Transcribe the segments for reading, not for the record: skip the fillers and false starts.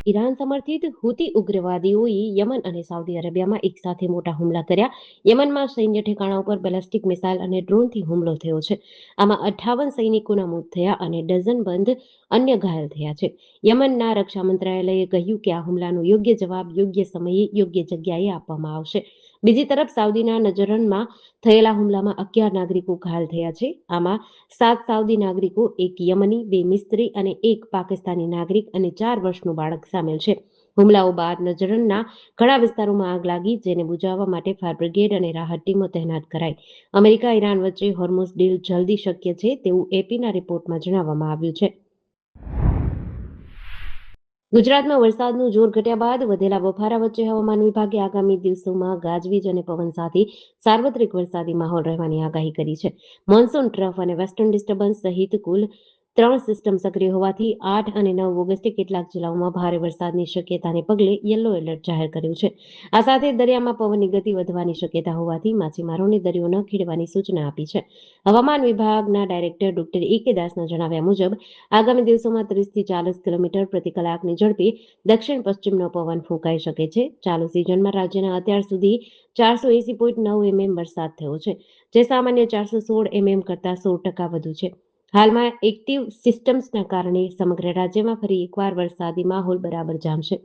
Iran સમર્થિત હુતી ઉગ્રવાદીઓએ Yemen અને Saudi અરેબિયામાં એક સાથે મોટા હુમલા કર્યા. યમનમાં સૈન્ય ઠેકાણા ઉપર બેલેસ્ટિક મિસાઇલ અને ડ્રોનથી હુમલો થયો છે. આમાં 58 સૈનિકોના મોત થયા અને ડઝનબંધ અન્ય ઘાયલ થયા છે. યમનના રક્ષા મંત્રાલયે કહ્યું કે આ હુમલાનો યોગ્ય જવાબ યોગ્ય સમયે યોગ્ય જગ્યાએ આપવામાં આવશે. બીજી તરફ સાઉદીના નજરનમાં થયેલા હુમલામાં 11 નાગરિકો ઘાયલ થયા છે. આમાં 7 સાઉદી નાગરિકો, 1 યમની, 2 મિસ્ત્રી અને 1 પાકિસ્તાની નાગરિક અને 4 વર્ષનું બાળક સામેલ છે. હુમલાઓ બાદ નજરનના ઘણા વિસ્તારોમાં આગ લાગી, જેને બુઝાવવા માટે ફાયર બ્રિગેડ અને રાહત ટીમો તૈનાત કરાઈ. અમેરિકા ઈરાન વચ્ચે હોર્મુઝ ડીલ જલ્દી શક્ય છે તેવું એપીના રિપોર્ટમાં જણાવવામાં આવ્યું છે. ગુજરાતમાં વરસાદનું જોર ઘટ્યા બાદ વધેલા બફારા વચ્ચે હવામાન વિભાગે આગામી દિવસોમાં ગાજવીજ અને પવન સાથે સાર્વત્રિક વરસાદી માહોલ રહેવાની આગાહી કરી છે. મોન્સૂન ટ્રફ અને વેસ્ટર્ન ડિસ્ટર્બન્સ સહિત કુલ 3 સિસ્ટમ સક્રિય હોવાથી 8 અને 9 ઓગસ્ટે કેટલાક જિલ્લાઓમાં ભારે વરસાદની શક્યતાને પગલે યલો એલર્ટ જાહેર કર્યું છે. આ સાથે દરિયામાં પવનની ગતિ વધવાની શક્યતા હોવાથી માછીમારોને દરિયો ન ખેડવાની સૂચના આપી છે. હવામાન વિભાગના ડાયરેક્ટર ડોક્ટર એ.કે. દાસના જણાવ્યા મુજબ આગામી દિવસોમાં 30 થી 40 કિલોમીટર પ્રતિ કલાકની ઝડપે દક્ષિણ પશ્ચિમનો પવન ફૂંકાઈ શકે છે. ચાલુ સિઝનમાં રાજ્યના અત્યાર સુધી 480.9 mm વરસાદ થયો છે, જે સામાન્ય 416 mm કરતાં 16% વધુ છે. હાલમાં એક્ટિવ સિસ્ટમ્સના કારણે સમગ્ર રાજ્યમાં ફરી એકવાર વરસાદી માહોલ બરાબર જામશે.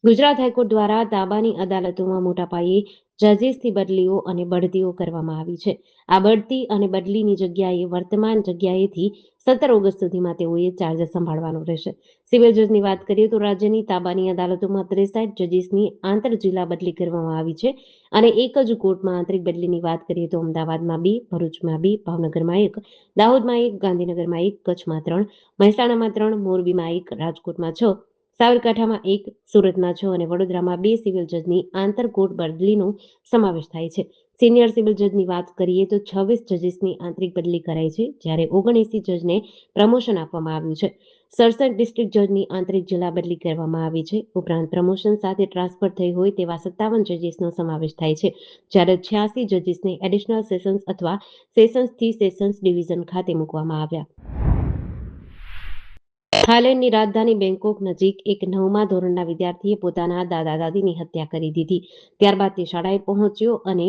ગુજરાત હાઈકોર્ટ દ્વારા તાબાની અદાલતોમાં મોટા પાયે જજીસથી બદલીઓ અને બઢતીઓ કરવામાં આવી છે. આ બઢતી અને બદલીની જગ્યાએ વર્તમાન જગ્યાએથી 17 ઓગસ્ટ સુધીમાં તેઓએ ચાર્જ સંભાળવાનો રહેશે. સિવિલ જજની વાત કરીએ તો રાજ્યની તાબાની અદાલતોમાં 63 જજીસની આંતર જિલ્લા બદલી કરવામાં આવી છે અને એક જ કોર્ટમાં આંતરિક બદલીની વાત કરીએ તો અમદાવાદમાં 2, ભરૂચમાં 2, ભાવનગરમાં 1, દાહોદમાં 1, ગાંધીનગરમાં 1, કચ્છમાં 3, મહેસાણામાં 3, મોરબીમાં 1, રાજકોટમાં 6, સાબરકાંઠામાં 1, સુરતમાં 6 અને વડોદરામાં 2 સિવિલ જજની આંતરકોર્ટ બદલીનો સમાવેશ થાય છે. સિનિયર સિવિલ જજની વાત કરીએ તો 26 જજીસની આંતરિક બદલી કરાઈ છે, જ્યારે 79 જજને પ્રમોશન આપવામાં આવ્યું છે. 67 ડિસ્ટ્રિક્ટ જજની આંતરિક જિલ્લા બદલી કરવામાં આવી છે. ઉપરાંત પ્રમોશન સાથે ટ્રાન્સફર થઈ હોય તેવા 57 જજીસનો સમાવેશ થાય છે, જ્યારે 86 જજીસને એડિશનલ સેશન્સ અથવા સેશન્સથી સેશન્સ ડિવિઝન ખાતે મૂકવામાં આવ્યા. થાઇલેન્ડની રાજધાની બેંકોક નજીક એક 9મા ધોરણના વિદ્યાર્થીએ પોતાના દાદા-દાદીની હત્યા કરી દીધી. ત્યારબાદ તે શાળાએ પહોંચ્યો અને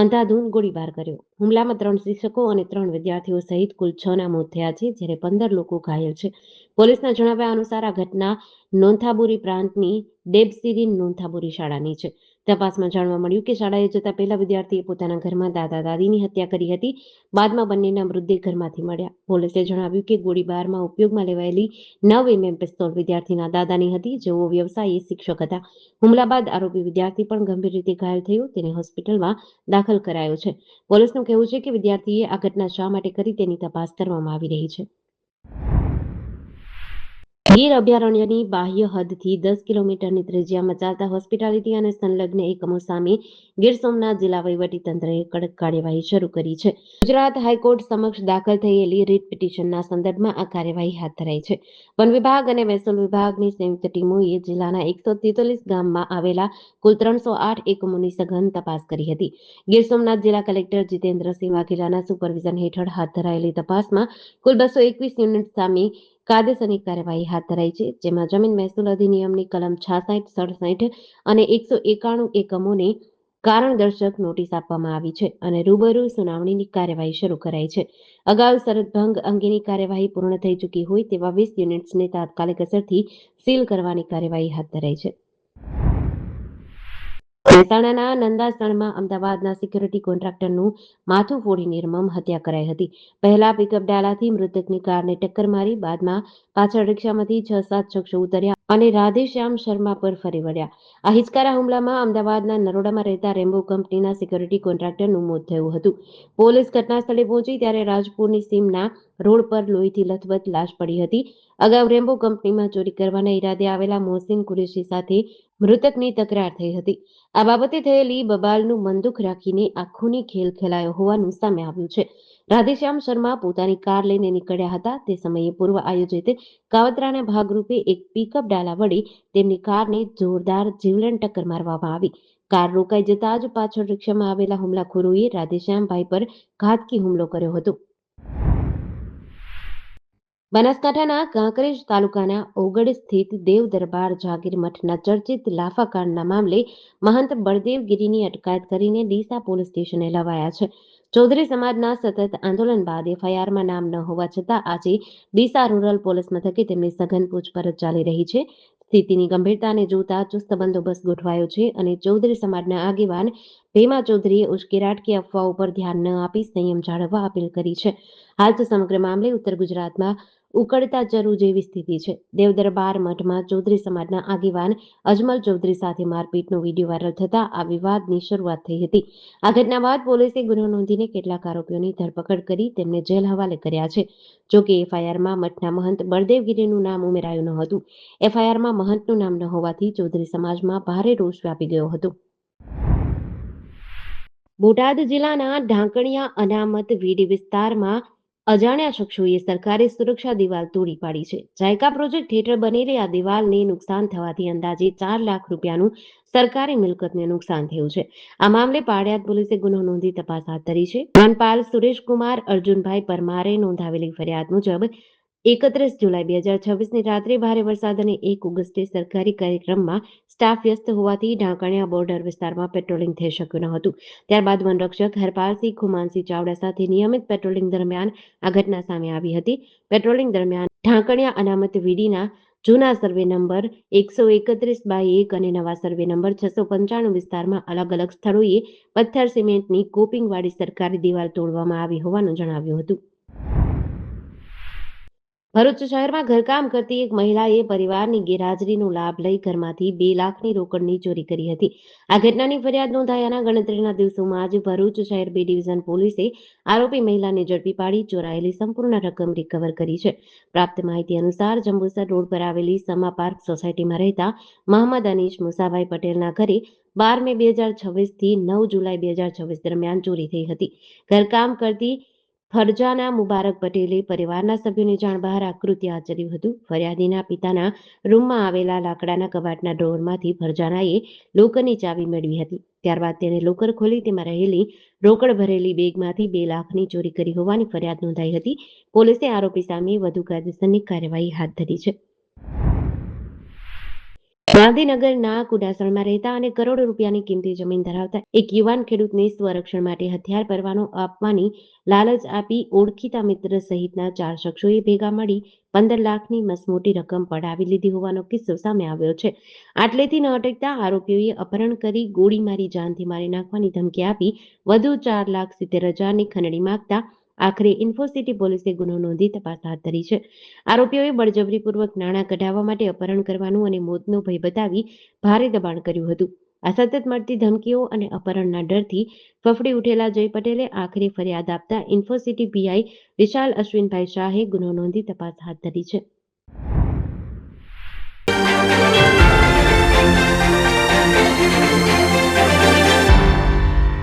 અંધાધૂંધ ગોળીબાર કર્યો. હુમલામાં 3 શિક્ષકો અને 3 વિદ્યાર્થીઓ સહિત કુલ 6ના મોત થયા છે, જ્યારે 15 લોકો ઘાયલ છે. પોલીસના જણાવ્યા અનુસાર આ ઘટના નોન્થાબુરી પ્રાંતની ડેબસિરીન નોન્થાબુરી શાળાની છે. તપાસમાં જાણવા મળ્યું કે શાળાએ જતા પહેલા વિદ્યાર્થીએ પોતાના ઘરમાં દાદા-દાદીની હત્યા કરી હતી. બાદમાં બંનેના મૃતદેહ ઘરમાંથી મળ્યા. પોલીસે જણાવ્યું કે ગોળીબારમાં ઉપયોગમાં લેવાયેલી 9 mm પિસ્તોલ વિદ્યાર્થીના દાદાની હતી, જેઓ વ્યવસાયી શિક્ષક હતા. હુમલા બાદ આરોપી વિદ્યાર્થી પણ ગંભીર રીતે ઘાયલ થયો. તેને હોસ્પિટલમાં દાખલ કરાયો છે. પોલીસનું કહેવું છે કે વિદ્યાર્થીએ આ ઘટના શા માટે કરી તેની તપાસ કરવામાં આવી રહી છે. ગીર અભયારણ્યની બાહ્ય હદથી 10 કિલોમીટરની ત્રિજ્યામાં ચાલતા હોસ્પિટાલિટી અને સંલગ્ન એકમો સામે ગીર સોમનાથ જિલ્લા વહીવટીતંત્રએ કડક કાર્યવાહી શરૂ કરી છે. ગુજરાત હાઈકોર્ટ સમક્ષ દાખલ થયેલી રીટ પિટિશનના સંદર્ભમાં આ કાર્યવાહી હાથ ધરાઈ છે. વન વિભાગ અને મહેસૂલ વિભાગની સંયુક્ત ટીમોએ જિલ્લાના 143 ગામમાં આવેલા કુલ 308 એકમોની સઘન તપાસ કરી હતી. ગીર સોમનાથ જિલ્લા કલેક્ટર જીતેન્દ્રસિંહ વાઘેલાના સુપરવિઝન હેઠળ હાથ ધરાયેલી તપાસમાં કુલ 221 યુનિટ સામે કાયદેસરની કાર્યવાહી હાથ ધરાઈ છે, જેમાં જમીન મહેસૂલ અધિનિયમની કલમ 66, 67 અને 191 એકમોને કારણદર્શક નોટિસ આપવામાં આવી છે અને રૂબરૂ સુનાવણીની કાર્યવાહી શરૂ કરાઈ છે. અગાઉ શરત ભંગ અંગેની કાર્યવાહી પૂર્ણ થઈ ચૂકી હોય તેવા 20 યુનિટ્સને તાત્કાલિક અસરથી સીલ કરવાની કાર્યવાહી હાથ ધરાઈ છે. મહેસાણાના નંદાસણમાં અમદાવાદના સિક્યુરિટી કોન્ટ્રાક્ટરનું માથું ફોડી નિર્મમ હત્યા કરાઈ હતી. પહેલા પિકઅપ ડાલાથી મૃતકની કારને ટક્કર મારી, બાદમાં પાછળ રિક્ષામાંથી 6-7 શખ્સો ઉતર્યા અને રાધેશ્યામ શર્મા પર ફરી વળ્યા. આ હિચકારા હુમલામાં અમદાવાદના નરોડામાં રહેતા રેમ્બો કંપનીના સિક્યુરિટી કોન્ટ્રાક્ટરનું મોત થયું હતું. પોલીસ ઘટના સ્થળે પહોંચી ત્યારે રાજપુરની સીમના રોડ પર લોહીથી લથબથ લાશ પડી હતી. અગાઉ રેમ્બો કંપનીમાં ચોરી કરવાના ઈરાદે આવેલા મોહસિન કુરેશી સાથે મૃતકની તકરાર થઈ હતી. આ બાબતે થયેલી બબાલનું બંદૂક રાખીને આ ખૂની ખેલ ખેલાયો હોવાનું સામે આવ્યું છે. રાધેશ્યામ શર્મા પોતાની કાર લઈને નીકળ્યા હતા. તે સમયે પૂર્વ આયોજિત કાવતરાના ભાગરૂપે એક પિકઅપ ડાલા વડે તેમની કારને જોરદાર જીવલેણ ટક્કર મારવામાં આવી. કાર રોકાઈ જતા જ પાછળ રિક્ષામાં આવેલા હુમલાખોરોએ રાધેશ્યામભાઈ પર ઘાતકી હુમલો કર્યો હતો. બનાસકાંઠાના કાંકરેજ તાલુકાના ઓગડ સ્થિત દેવ દરબાર જાગીર મઠના ચર્ચિત લાફાકાંડના મામલે મહંત બળદેવગીરીની અટકાયત કરીને ડીસા પોલીસ સ્ટેશને લવાયા છે. ચૌધરી સમાજના સતત આંદોલન બાદ એફઆઈઆરમાં નામ ન હોવા છતાં આજે ડીસા રૂરલ પોલીસ મથકે તેમની સઘન પૂછપરછ ચાલી રહી છે. સ્થિતિની ગંભીરતાને જોતા ચુસ્ત બંદોબસ્ત ગોઠવાયો છે અને ચૌધરી સમાજના આગેવાન ભીમા ચૌધરીએ ઉશ્કેરાટ કે અફવાઓ પર ધ્યાન ન આપી સંયમ જાળવવા અપીલ કરી છે. હાલ તો સમગ્ર મામલે ઉત્તર ગુજરાતમાં ઉકળતા ચરુ જેવી સ્થિતિ છે. દેવદરબાર મઠમાં ચૌધરી સમાજના આગેવાન અજમલ ચૌધરી સાથે મારપીટનો વિડીયો વાયરલ થતા આ વિવાદની શરૂઆત થઈ હતી. આ ઘટના બાદ પોલીસે ગુનો નોંધીને કેટલાક આરોપીઓની ધરપકડ કરી તેમને જેલ હવાલે કર્યા છે. જોકે એફઆઈઆરમાં મઠના મહંત બળદેવગીરીનું નામ ઉમેરાયું ન હતું. એફઆઈઆરમાં મહંતનું નામ ન હોવાથી ચૌધરી સમાજમાં ભારે રોષ વ્યાપી ગયો હતો. બોટાદ જિલ્લાના ઢાંકણિયા અનામત વીડી વિસ્તારમાં અજાણ્યા શખ્સોએ સરકારી સુરક્ષા દિવાલ તોડી પાડી છે. જાયકા પ્રોજેક્ટ હેઠળ બનેલી આ દિવાલને નુકસાન થવાથી અંદાજે 4 લાખ રૂપિયાનું સરકારી મિલકતને નુકસાન થયું છે. આ મામલે પાળિયાદ પોલીસે ગુનો નોંધી તપાસ હાથ ધરી છે. વનપાલ સુરેશકુમાર અર્જુનભાઈ પરમારે નોંધાવેલી ફરિયાદ મુજબ 31 જુલાઈ 2026ની રાત્રે ભારે વરસાદ અને 1 ઓગસ્ટે સરકારી કાર્યક્રમમાં સ્ટાફ વ્યસ્ત હોવાથી ઢાંકણિયા બોર્ડર વિસ્તારમાં પેટ્રોલિંગ થઈ શક્યું ન હતું. ત્યારબાદ વનરક્ષક હરપાલસિંહ ખુમાનસિંહ ચાવડા સાથે નિયમિત પેટ્રોલિંગ દરમિયાન આ ઘટના સામે આવી હતી. પેટ્રોલિંગ દરમિયાન ઢાંકણિયા અનામત વીડીના જૂના સર્વે નંબર 131/1 અને નવા સર્વે નંબર 695 વિસ્તારમાં અલગ અલગ સ્થળોએ પથ્થર સિમેન્ટની કોપિંગવાળી સરકારી દિવાલ તોડવામાં આવી હોવાનું જણાવ્યું હતું. ભરૂચ શહેરમાં ઘરકામ કરતી એક મહિલાએ પરિવારની ગેરહાજરીનો લાભ લઈ ઘરમાંથી 2 લાખની રોકડની ચોરી કરી હતી. આ ઘટનાની ફરિયાદ નોંધાયાના ગણતરીના દિવસોમાં જ ભરૂચ શહેર B ડિવિઝન પોલીસે આરોપી મહિલાને ઝડપી પાડી ચોરાયેલી સંપૂર્ણ રકમ રિકવર કરી છે. પ્રાપ્ત માહિતી અનુસાર જંબુસર રોડ પર આવેલી સમા પાર્ક સોસાયટીમાં રહેતા મહંમદ અનીશ મુસાભાઈ પટેલના ઘરે 12 મે 2026થી 9 જુલાઈ 2026 દરમિયાન ચોરી થઈ હતી. ઘરકામ કરતી ફરજાના મુબારક પટેલે પરિવારના સભ્યોની જાણ બહાર આ કૃત્ય આચર્યું હતું. ફરિયાદીના પિતાના રૂમમાં આવેલા લાકડાના કબાટના ડ્રોવરમાંથી ફરજાનાએ લોકરની ચાવી મેળવી હતી. ત્યારબાદ તેણે લોકર ખોલી તેમાં રહેલી રોકડ ભરેલી બેગમાંથી 2 લાખની ચોરી કરી હોવાની ફરિયાદ નોંધાઈ હતી. પોલીસે આરોપી સામે વધુ કાયદેસરની કાર્યવાહી હાથ ધરી છે. ગાંધીનગરના કુડાસણમાં રહેતા અને કરોડો રૂપિયાની કિંમતી જમીન ધરાવતા એક યુવાન ખેડૂતને સ્વરક્ષણ માટે હથિયાર પરવાનો આપવાની લાલચ આપી ઓળખીતા મિત્ર સહિતના 4 શખ્સોએ ભેગા મળી 15 લાખની મસમોટી રકમ પડાવી લીધી હોવાનો કિસ્સો સામે આવ્યો છે. આટલેથી ન અટકતા આરોપીઓએ અપહરણ કરી ગોળી મારી જાનથી મારી નાખવાની ધમકી આપી વધુ 4,70,000ની ખંડણી માંગતા આખરે ઇન્ફોસિટી પોલીસે ગુનો નોંધી તપાસ હાથ ધરી છે. આરોપીઓએ બળજબરીપૂર્વક નાણાં કઢાવવા માટે અપહરણ કરવાનું અને મોતનો ભય બતાવી ભારે દબાણ કર્યું હતું. આ સતત મળતી ધમકીઓ અને અપહરણના ડરથી ફફડી ઉઠેલા જય પટેલે આખરે ફરિયાદ આપતા ઇન્ફોસિટી પીઆઈ વિશાલ અશ્વિનભાઈ શાહે ગુનો નોંધી તપાસ હાથ ધરી છે.